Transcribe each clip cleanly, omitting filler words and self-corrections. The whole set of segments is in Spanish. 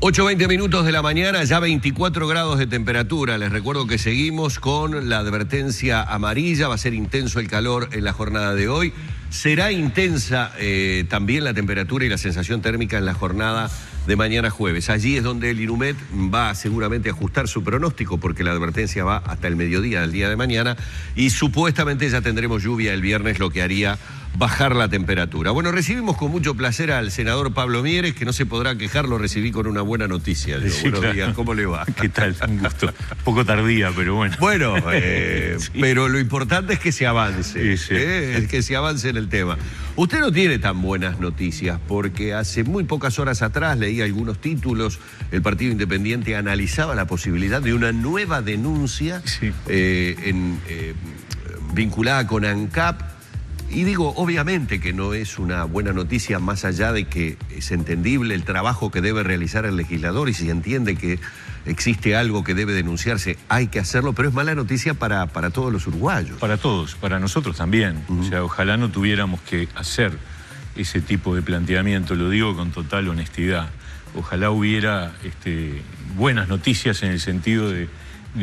8:20 minutos de la mañana, ya 24 grados de temperatura. Les recuerdo que seguimos con la advertencia amarilla. Va a ser intenso el calor en la jornada de hoy. Será intensa también la temperatura y la sensación térmica en la jornada de mañana jueves. Allí es donde el INUMED va seguramente a ajustar su pronóstico, porque la advertencia va hasta el mediodía del día de mañana y supuestamente ya tendremos lluvia el viernes, lo que haría bajar la temperatura. Bueno, recibimos con mucho placer al senador Pablo Mieres, que no se podrá quejar, lo recibí con una buena noticia. Sí, buenos claro. días, ¿cómo le va? ¿Qué tal? Un gusto. Un poco tardía, pero bueno. Bueno, Sí. pero lo importante es que se avance, Sí. es que se avance en el tema. Usted no tiene tan buenas noticias, porque hace muy pocas horas atrás leí algunos títulos. El Partido Independiente analizaba la posibilidad de una nueva denuncia Sí. vinculada con ANCAP. Y digo, obviamente que no es una buena noticia, más allá de que es entendible el trabajo que debe realizar el legislador, y si entiende que existe algo que debe denunciarse, hay que hacerlo, pero es mala noticia para todos los uruguayos. Para todos, para nosotros también. O sea, ojalá no tuviéramos que hacer ese tipo de planteamiento, lo digo con total honestidad. Ojalá hubiera buenas noticias en el sentido de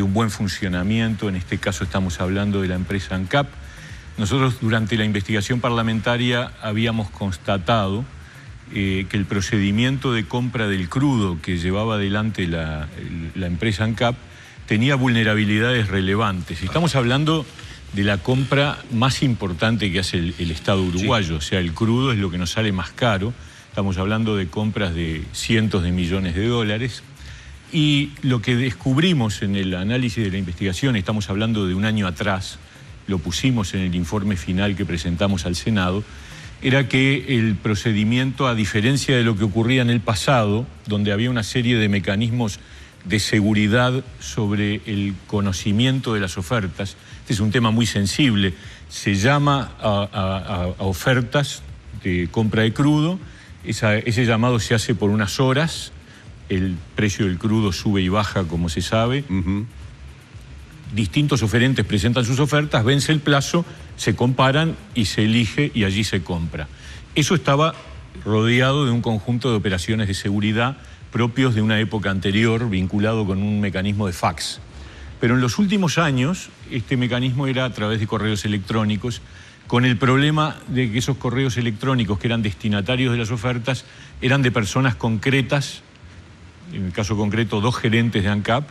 un buen funcionamiento. En este caso estamos hablando de la empresa ANCAP. Nosotros durante la investigación parlamentaria habíamos constatado que el procedimiento de compra del crudo que llevaba adelante la empresa ANCAP tenía vulnerabilidades relevantes. Estamos hablando de la compra más importante que hace el Estado uruguayo. Sí. O sea, el crudo es lo que nos sale más caro. Estamos hablando de compras de cientos de millones de dólares. Y lo que descubrimos en el análisis de la investigación, estamos hablando de un año atrás, lo pusimos en el informe final que presentamos al Senado, era que el procedimiento, a diferencia de lo que ocurría en el pasado, donde había una serie de mecanismos de seguridad sobre el conocimiento de las ofertas, este es un tema muy sensible, se llama a ofertas de compra de crudo, ese llamado se hace por unas horas, el precio del crudo sube y baja, como se sabe. Distintos oferentes presentan sus ofertas, vence el plazo, se comparan y se elige y allí se compra. Eso estaba rodeado de un conjunto de operaciones de seguridad propios de una época anterior, vinculado con un mecanismo de fax. Pero en los últimos años, este mecanismo era a través de correos electrónicos, con el problema de que esos correos electrónicos que eran destinatarios de las ofertas eran de personas concretas, en el caso concreto 2 gerentes de ANCAP,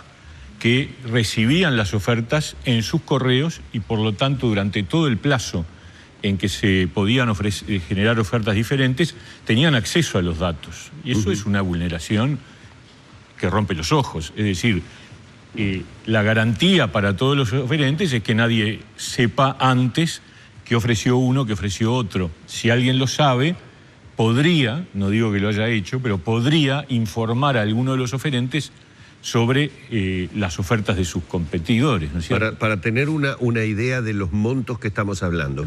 que recibían las ofertas en sus correos y por lo tanto durante todo el plazo en que se podían generar ofertas diferentes, tenían acceso a los datos. Y eso es una vulneración que rompe los ojos. Es decir, la garantía para todos los oferentes es que nadie sepa antes qué ofreció uno, qué ofreció otro. Si alguien lo sabe, podría, no digo que lo haya hecho, pero podría informar a alguno de los oferentes sobre las ofertas de sus competidores, ¿no es cierto? Para tener una idea de los montos que estamos hablando.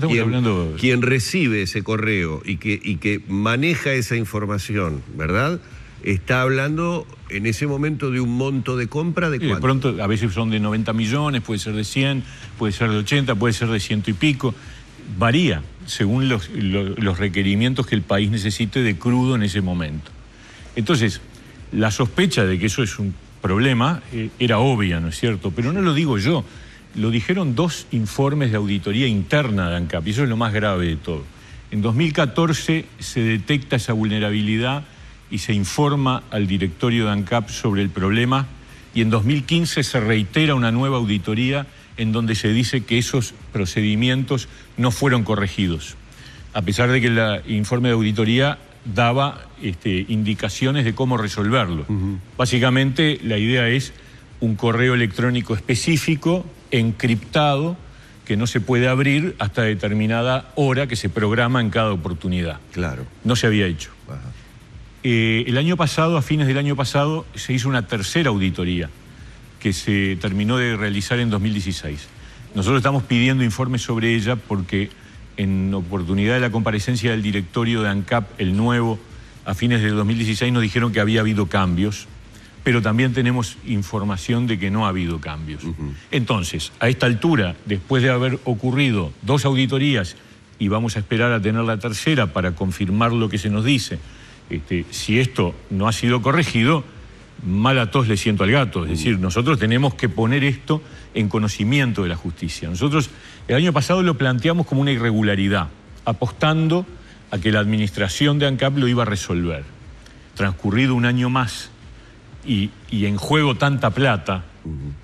Quien recibe ese correo y que maneja esa información, ¿verdad?, está hablando en ese momento de un monto de compra de ¿cuánto? De pronto, a veces son de 90 millones, puede ser de 100, puede ser de 80, puede ser de 100 y pico. Varía según los requerimientos que el país necesite de crudo en ese momento. Entonces, la sospecha de que eso es un problema era obvia, ¿no es cierto? Pero no lo digo yo, lo dijeron 2 informes de auditoría interna de ANCAP, y eso es lo más grave de todo. En 2014 se detecta esa vulnerabilidad y se informa al directorio de ANCAP sobre el problema, y en 2015 se reitera una nueva auditoría en donde se dice que esos procedimientos no fueron corregidos, a pesar de que el informe de auditoría daba indicaciones de cómo resolverlo. Básicamente la idea es un correo electrónico específico, encriptado, que no se puede abrir hasta determinada hora que se programa en cada oportunidad. Claro. No se había hecho. El año pasado, a fines del año pasado, se hizo una tercera auditoría que se terminó de realizar en 2016. Nosotros estamos pidiendo informes sobre ella porque en oportunidad de la comparecencia del directorio de ANCAP, el nuevo, a fines de 2016 nos dijeron que había habido cambios, pero también tenemos información de que no ha habido cambios. Entonces, a esta altura, después de haber ocurrido 2 auditorías y vamos a esperar a tener la tercera para confirmar lo que se nos dice, si esto no ha sido corregido, mal a tos le siento al gato. Es decir, nosotros tenemos que poner esto en conocimiento de la justicia. Nosotros el año pasado lo planteamos como una irregularidad, apostando a que la administración de ANCAP lo iba a resolver. Transcurrido un año más y en juego tanta plata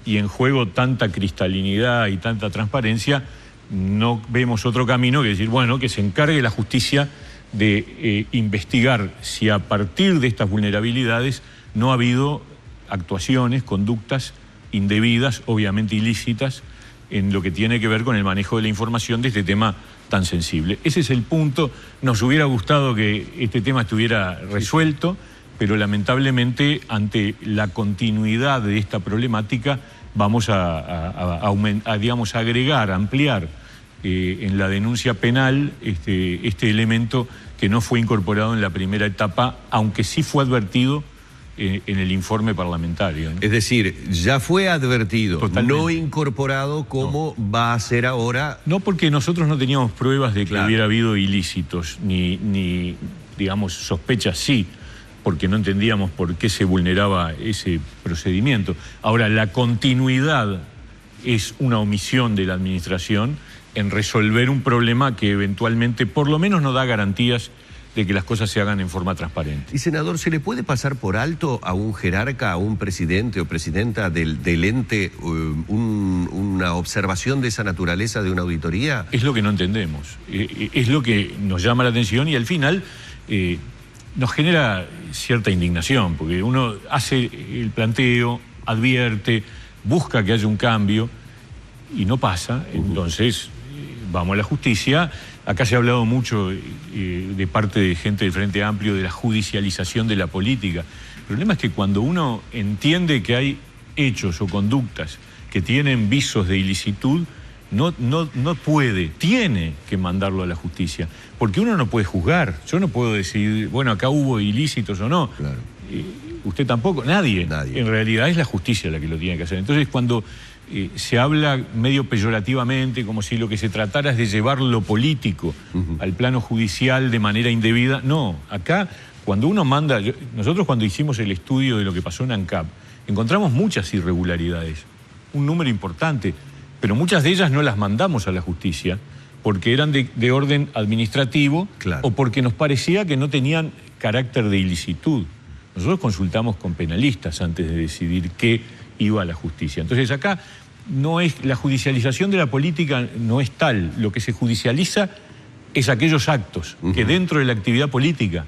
y en juego tanta cristalinidad y tanta transparencia, no vemos otro camino que decir, bueno, que se encargue la justicia de investigar si a partir de estas vulnerabilidades no ha habido actuaciones, conductas indebidas, obviamente ilícitas, en lo que tiene que ver con el manejo de la información de este tema tan sensible. Ese es el punto. Nos hubiera gustado que este tema estuviera resuelto, pero lamentablemente ante la continuidad de esta problemática vamos digamos, agregar, ampliar en la denuncia penal este elemento que no fue incorporado en la primera etapa, aunque sí fue advertido en el informe parlamentario, ¿no? Es decir, ya fue advertido, Totalmente. no incorporado como va a ser ahora. No, porque nosotros no teníamos pruebas de que hubiera habido ilícitos, ni digamos, sospechas sí, porque no entendíamos por qué se vulneraba ese procedimiento. Ahora, la continuidad es una omisión de la administración en resolver un problema que eventualmente por lo menos no da garantías de que las cosas se hagan en forma transparente. Y senador, ¿se le puede pasar por alto a un jerarca, a un presidente o presidenta del ente una observación de esa naturaleza de una auditoría? Es lo que no entendemos, es lo que nos llama la atención y al final nos genera cierta indignación, porque uno hace el planteo, advierte, busca que haya un cambio y no pasa, entonces vamos a la justicia. Acá se ha hablado mucho de parte de gente del Frente Amplio de la judicialización de la política. El problema es que cuando uno entiende que hay hechos o conductas que tienen visos de ilicitud, no puede, tiene que mandarlo a la justicia. Porque uno no puede juzgar. Yo no puedo decidir, bueno, acá hubo ilícitos o no. Claro. Usted tampoco, nadie. En realidad es la justicia la que lo tiene que hacer. Entonces cuando se habla medio peyorativamente, como si lo que se tratara es de llevar lo político al plano judicial de manera indebida. No, acá cuando uno manda... Nosotros cuando hicimos el estudio de lo que pasó en ANCAP, encontramos muchas irregularidades, un número importante, pero muchas de ellas no las mandamos a la justicia porque eran de orden administrativo, claro, o porque nos parecía que no tenían carácter de ilicitud. Nosotros consultamos con penalistas antes de decidir qué iba a la justicia. Entonces acá no es, la judicialización de la política no es tal. Lo que se judicializa es aquellos actos que dentro de la actividad política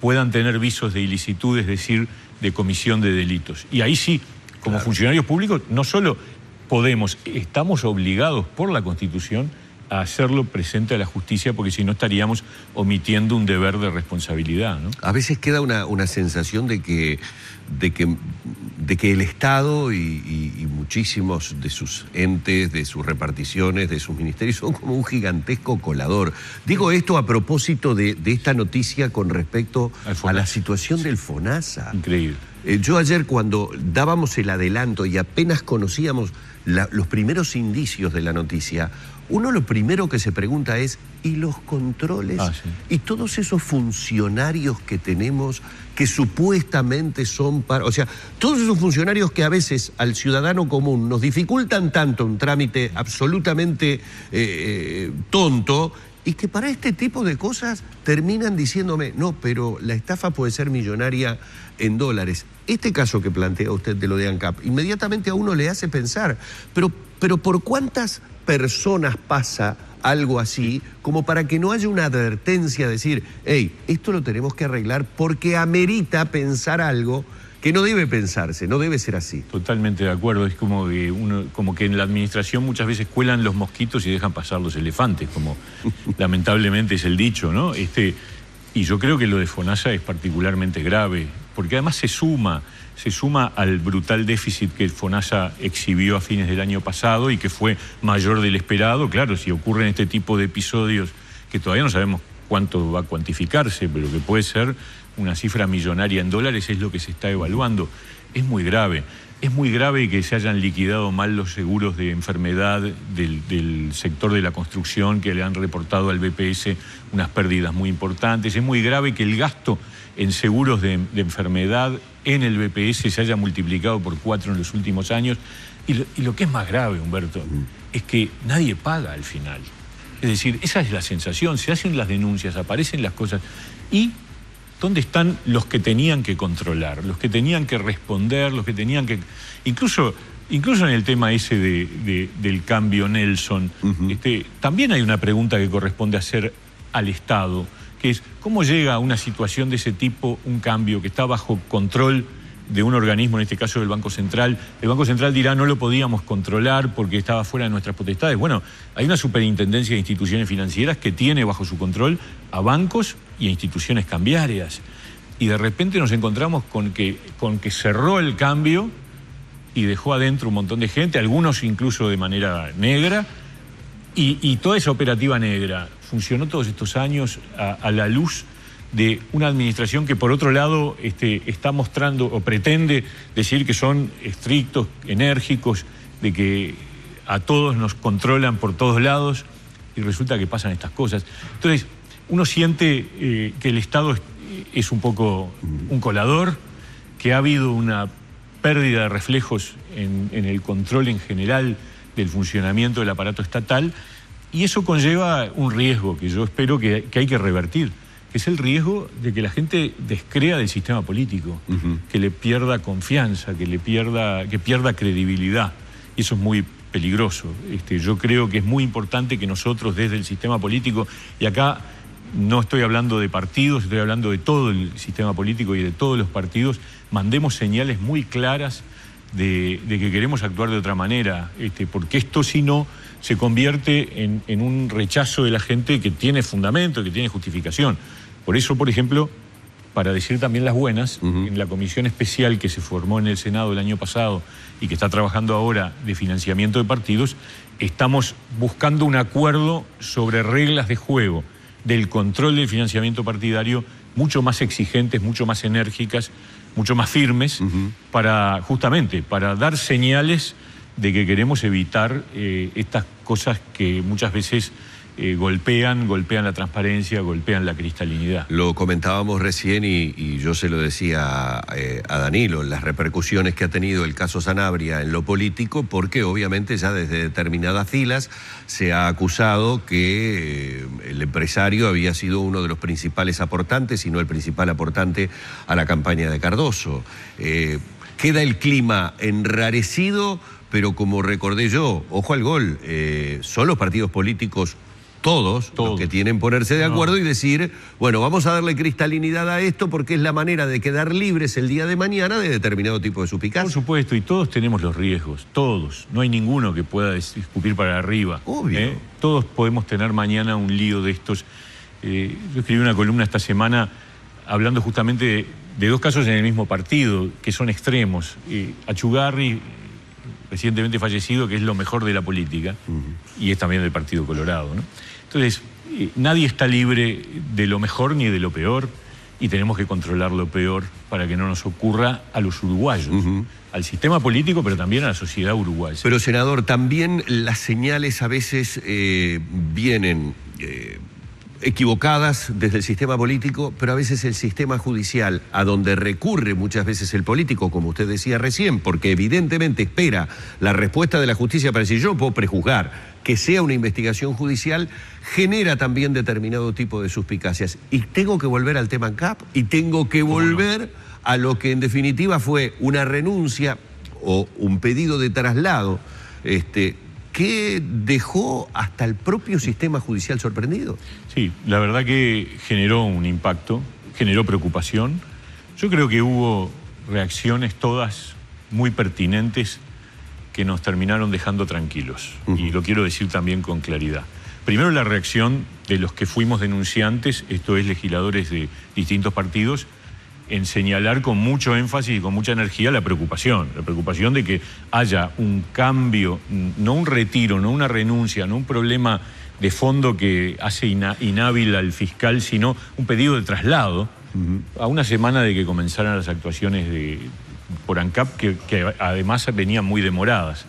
puedan tener visos de ilicitud, es decir, de comisión de delitos. Y ahí sí, como funcionarios públicos, no solo podemos, estamos obligados por la Constitución a hacerlo presente a la justicia, porque si no estaríamos omitiendo un deber de responsabilidad, ¿no? A veces queda una sensación de que el Estado y muchísimos de sus entes, de sus reparticiones, de sus ministerios, son como un gigantesco colador. Digo esto a propósito de esta noticia con respecto a la situación del FONASA. Increíble. Yo ayer, cuando dábamos el adelanto y apenas conocíamos los primeros indicios de la noticia, uno lo primero que se pregunta es, ¿y los controles? Sí. Y todos esos funcionarios que tenemos que supuestamente son para... O sea, todos esos funcionarios que a veces al ciudadano común nos dificultan tanto un trámite absolutamente tonto, y que para este tipo de cosas terminan diciéndome, no, pero la estafa puede ser millonaria en dólares. Este caso que plantea usted de lo de ANCAP, inmediatamente a uno le hace pensar, pero ¿por cuántas personas pasa algo así como para que no haya una advertencia, decir, hey, esto lo tenemos que arreglar porque amerita pensar algo que no debe pensarse, no debe ser así? Totalmente de acuerdo, es como que como que en la administración muchas veces cuelan los mosquitos y dejan pasar los elefantes, como lamentablemente es el dicho, ¿no? Y yo creo que lo de FONASA es particularmente grave, porque además se suma al brutal déficit que FONASA exhibió a fines del año pasado y que fue mayor del esperado. Claro, si ocurren este tipo de episodios que todavía no sabemos cuánto va a cuantificarse, pero que puede ser una cifra millonaria en dólares, es lo que se está evaluando. Es muy grave que se hayan liquidado mal los seguros de enfermedad del sector de la construcción, que le han reportado al BPS unas pérdidas muy importantes. Es muy grave que el gasto en seguros de enfermedad, en el BPS se haya multiplicado por 4 en los últimos años. Y lo que es más grave, Humberto, es que nadie paga al final. Es decir, esa es la sensación, se hacen las denuncias, aparecen las cosas. ¿Y dónde están los que tenían que controlar, los que tenían que responder, los que tenían que... Incluso en el tema ese del cambio Nelson, también hay una pregunta que corresponde hacer al Estado, que es ¿cómo llega a una situación de ese tipo un cambio que está bajo control de un organismo, en este caso del Banco Central? El Banco Central dirá no lo podíamos controlar porque estaba fuera de nuestras potestades. Bueno, hay una superintendencia de instituciones financieras que tiene bajo su control a bancos y a instituciones cambiarias. Y de repente nos encontramos con que cerró el cambio y dejó adentro un montón de gente, algunos incluso de manera negra, y toda esa operativa negra funcionó todos estos años a la luz de una administración que por otro lado está mostrando o pretende decir que son estrictos, enérgicos, de que a todos nos controlan por todos lados, y resulta que pasan estas cosas. Entonces, uno siente que el Estado es un poco un colador, que ha habido una pérdida de reflejos en el control en general del funcionamiento del aparato estatal, y eso conlleva un riesgo que yo espero que hay que revertir, que es el riesgo de que la gente descrea del sistema político, que le pierda confianza, que pierda credibilidad, y eso es muy peligroso. Yo creo que es muy importante que nosotros desde el sistema político, y acá no estoy hablando de partidos, estoy hablando de todo el sistema político y de todos los partidos, mandemos señales muy claras de que queremos actuar de otra manera, porque esto si no se convierte en un rechazo de la gente que tiene fundamento, que tiene justificación. Por eso, por ejemplo, para decir también las buenas, en la comisión especial que se formó en el Senado el año pasado y que está trabajando ahora de financiamiento de partidos, estamos buscando un acuerdo sobre reglas de juego del control del financiamiento partidario mucho más exigentes, mucho más enérgicas, mucho más firmes, justamente para dar señales de que queremos evitar estas cosas que muchas veces golpean la transparencia, golpean la cristalinidad. Lo comentábamos recién y yo se lo decía a Danilo, las repercusiones que ha tenido el caso Sanabria en lo político, porque obviamente ya desde determinadas filas se ha acusado que el empresario había sido uno de los principales aportantes, si no el principal aportante a la campaña de Cardoso. Queda el clima enrarecido, pero como recordé yo, ojo al gol, son los partidos políticos todos los que tienen que ponerse de acuerdo y decir, bueno, vamos a darle cristalinidad a esto porque es la manera de quedar libres el día de mañana de determinado tipo de suspicacia. Por supuesto, y todos tenemos los riesgos, todos. No hay ninguno que pueda escupir para arriba. Obvio. Todos podemos tener mañana un lío de estos. Yo escribí una columna esta semana hablando justamente de dos casos en el mismo partido, que son extremos. Achugarri, recientemente fallecido, que es lo mejor de la política, y es también del Partido Colorado, ¿no? Entonces, nadie está libre de lo mejor ni de lo peor, y tenemos que controlar lo peor para que no nos ocurra a los uruguayos, al sistema político, pero también a la sociedad uruguaya. Pero, senador, también las señales a veces vienen equivocadas desde el sistema político, pero a veces el sistema judicial, a donde recurre muchas veces el político, como usted decía recién, porque evidentemente espera la respuesta de la justicia para decir yo puedo prejuzgar que sea una investigación judicial, genera también determinado tipo de suspicacias. Y tengo que volver al tema ANCAP, y tengo que volver a lo que en definitiva fue una renuncia o un pedido de traslado, que dejó hasta el propio sistema judicial sorprendido. Sí, la verdad que generó un impacto, generó preocupación. Yo creo que hubo reacciones todas muy pertinentes que nos terminaron dejando tranquilos. Y lo quiero decir también con claridad. Primero, la reacción de los que fuimos denunciantes, esto es, legisladores de distintos partidos, en señalar con mucho énfasis y con mucha energía la preocupación de que haya un cambio, no un retiro, no una renuncia, no un problema de fondo que hace inhábil al fiscal, sino un pedido de traslado a una semana de que comenzaran las actuaciones por ANCAP, que además venían muy demoradas.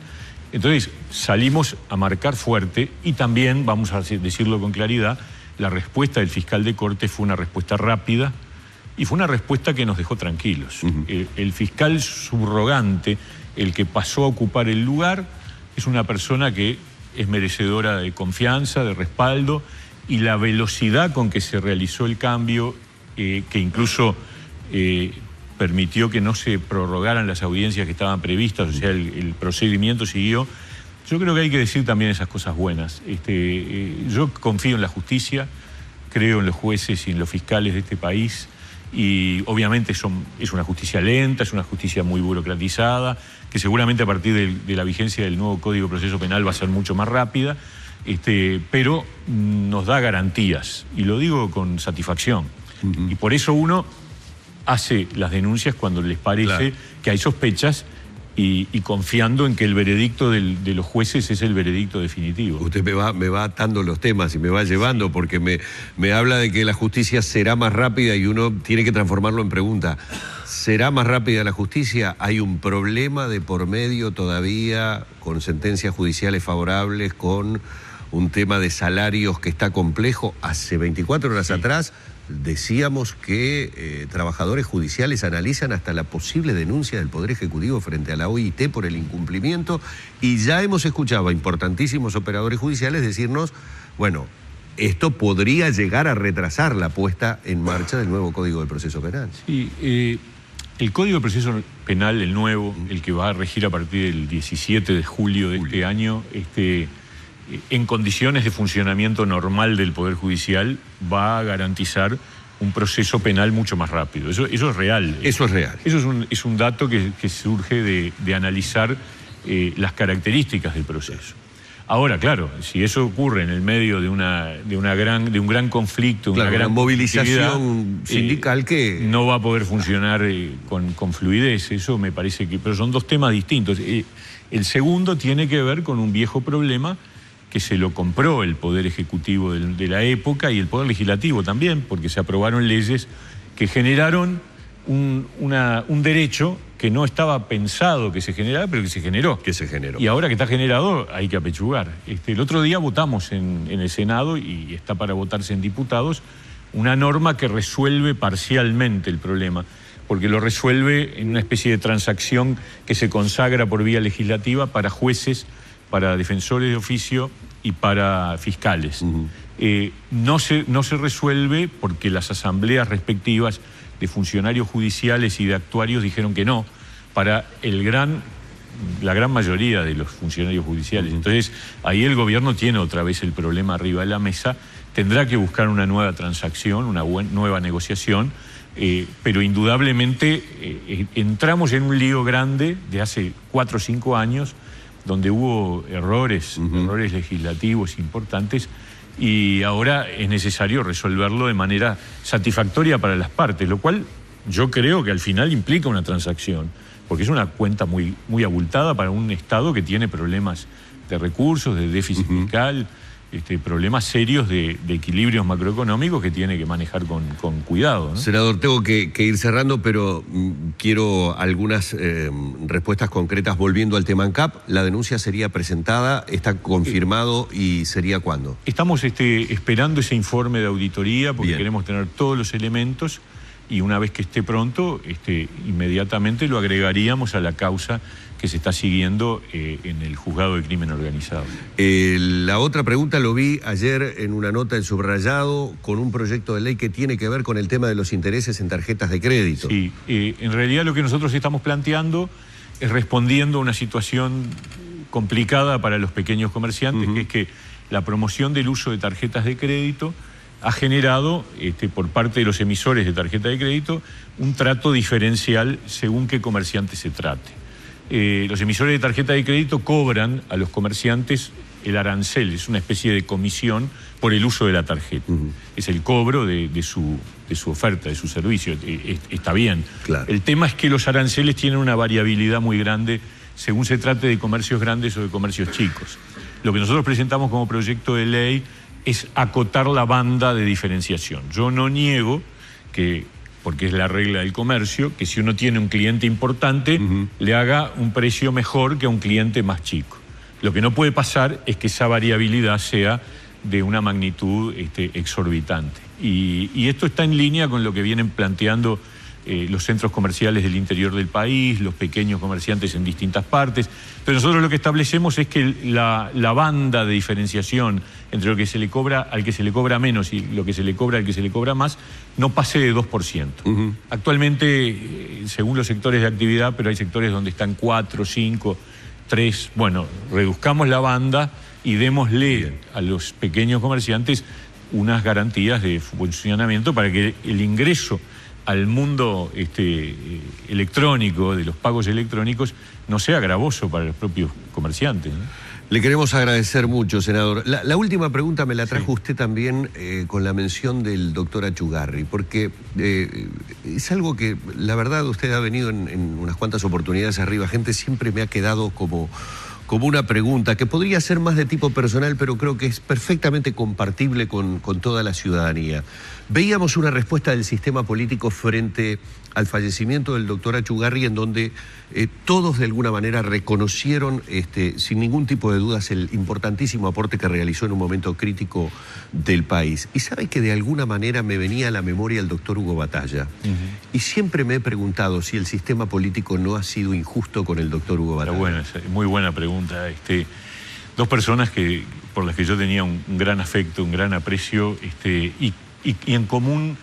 Entonces salimos a marcar fuerte, y también, vamos a decirlo con claridad, la respuesta del fiscal de Corte fue una respuesta rápida, Y fue una respuesta que nos dejó tranquilos. El fiscal subrogante, el que pasó a ocupar el lugar, es una persona que es merecedora de confianza, de respaldo, y la velocidad con que se realizó el cambio, que incluso permitió que no se prorrogaran las audiencias que estaban previstas, o sea, el procedimiento siguió. Yo creo que hay que decir también esas cosas buenas. Yo confío en la justicia, creo en los jueces y en los fiscales de este país, y obviamente es una justicia lenta, es una justicia muy burocratizada, que seguramente a partir de la vigencia del nuevo Código de Proceso Penal va a ser mucho más rápida, pero nos da garantías, y lo digo con satisfacción. Y por eso uno hace las denuncias cuando les parece que hay sospechas, y confiando en que el veredicto de los jueces es el veredicto definitivo. Usted me va atando los temas y me va llevando, porque me habla de que la justicia será más rápida y uno tiene que transformarlo en pregunta. ¿Será más rápida la justicia? ¿Hay un problema de por medio todavía con sentencias judiciales favorables, con un tema de salarios que está complejo? Hace 24 horas atrás decíamos que trabajadores judiciales analizan hasta la posible denuncia del Poder Ejecutivo frente a la OIT por el incumplimiento, y ya hemos escuchado a importantísimos operadores judiciales decirnos, bueno, esto podría llegar a retrasar la puesta en marcha del nuevo Código de Proceso Penal. Sí, el Código de Proceso Penal, el nuevo, el que va a regir a partir del 17 de julio de este año, en condiciones de funcionamiento normal del Poder Judicial, va a garantizar un proceso penal mucho más rápido. Eso es real. Eso es real. Eso es un dato que surge de analizar las características del proceso. Ahora, claro, si eso ocurre en el medio de un gran conflicto, una gran movilización sindical que no va a poder funcionar con fluidez. Eso me parece que... Pero son dos temas distintos. El segundo tiene que ver con un viejo problema que se lo compró el Poder Ejecutivo de la época, y el Poder Legislativo también, porque se aprobaron leyes que generaron un derecho que no estaba pensado que se generara, pero que se generó. Y ahora que está generado hay que apechugar. El otro día votamos en el Senado, y está para votarse en diputados, una norma que resuelve parcialmente el problema, porque lo resuelve en una especie de transacción que se consagra por vía legislativa para jueces, para defensores de oficio y para fiscales. No se resuelve porque las asambleas respectivas de funcionarios judiciales y de actuarios dijeron que no, para la gran mayoría de los funcionarios judiciales. Entonces, ahí el gobierno tiene otra vez el problema arriba de la mesa, tendrá que buscar una nueva transacción, una nueva negociación, pero indudablemente entramos en un lío grande de hace 4 o 5 años, donde hubo errores legislativos importantes, y ahora es necesario resolverlo de manera satisfactoria para las partes, lo cual yo creo que al final implica una transacción, porque es una cuenta muy, muy abultada para un Estado que tiene problemas de recursos, de déficit fiscal, problemas serios de equilibrios macroeconómicos que tiene que manejar con cuidado, ¿no? Senador, tengo que ir cerrando, pero quiero algunas respuestas concretas volviendo al tema ANCAP. ¿La denuncia sería presentada? ¿Está confirmado? ¿Y sería cuándo? Estamos esperando ese informe de auditoría, porque queremos tener todos los elementos, y una vez que esté pronto, inmediatamente lo agregaríamos a la causa que se está siguiendo en el juzgado de crimen organizado. La otra pregunta, lo vi ayer en una nota en Subrayado, con un proyecto de ley que tiene que ver con el tema de los intereses en tarjetas de crédito. Sí, en realidad lo que nosotros estamos planteando es respondiendo a una situación complicada para los pequeños comerciantes, que es que la promoción del uso de tarjetas de crédito ha generado, por parte de los emisores de tarjeta de crédito, un trato diferencial según qué comerciante se trate. Los emisores de tarjeta de crédito cobran a los comerciantes el arancel, es una especie de comisión por el uso de la tarjeta. Es el cobro de su oferta, de su servicio. Está bien. Claro. El tema es que los aranceles tienen una variabilidad muy grande según se trate de comercios grandes o de comercios chicos. Lo que nosotros presentamos como proyecto de ley es acotar la banda de diferenciación. Yo no niego que, porque es la regla del comercio, que si uno tiene un cliente importante, le haga un precio mejor que a un cliente más chico. Lo que no puede pasar es que esa variabilidad sea de una magnitud exorbitante. Y esto está en línea con lo que vienen planteando los centros comerciales del interior del país, los pequeños comerciantes en distintas partes. Pero nosotros lo que establecemos es que la banda de diferenciación entre lo que se le cobra al que se le cobra menos y lo que se le cobra al que se le cobra más no pase de 2%. Actualmente, según los sectores de actividad, pero hay sectores donde están 4, 5, 3. Bueno, reduzcamos la banda y démosle a los pequeños comerciantes unas garantías de funcionamiento para que el ingreso al mundo electrónico, de los pagos electrónicos, no sea gravoso para los propios comerciantes, ¿no? Le queremos agradecer mucho, senador. La última pregunta me la trajo usted también con la mención del doctor Achugarri, porque es algo que, la verdad, usted ha venido en unas cuantas oportunidades arriba. Gente siempre me ha quedado como una pregunta que podría ser más de tipo personal, pero creo que es perfectamente compartible con toda la ciudadanía. Veíamos una respuesta del sistema político frente al fallecimiento del doctor Achugarri, en donde todos de alguna manera reconocieron sin ningún tipo de dudas el importantísimo aporte que realizó en un momento crítico del país. Y sabe que de alguna manera me venía a la memoria el doctor Hugo Batalla. Y siempre me he preguntado si el sistema político no ha sido injusto con el doctor Hugo Batalla. Buena, muy buena pregunta. Dos personas por las que yo tenía un gran afecto, un gran aprecio, y en común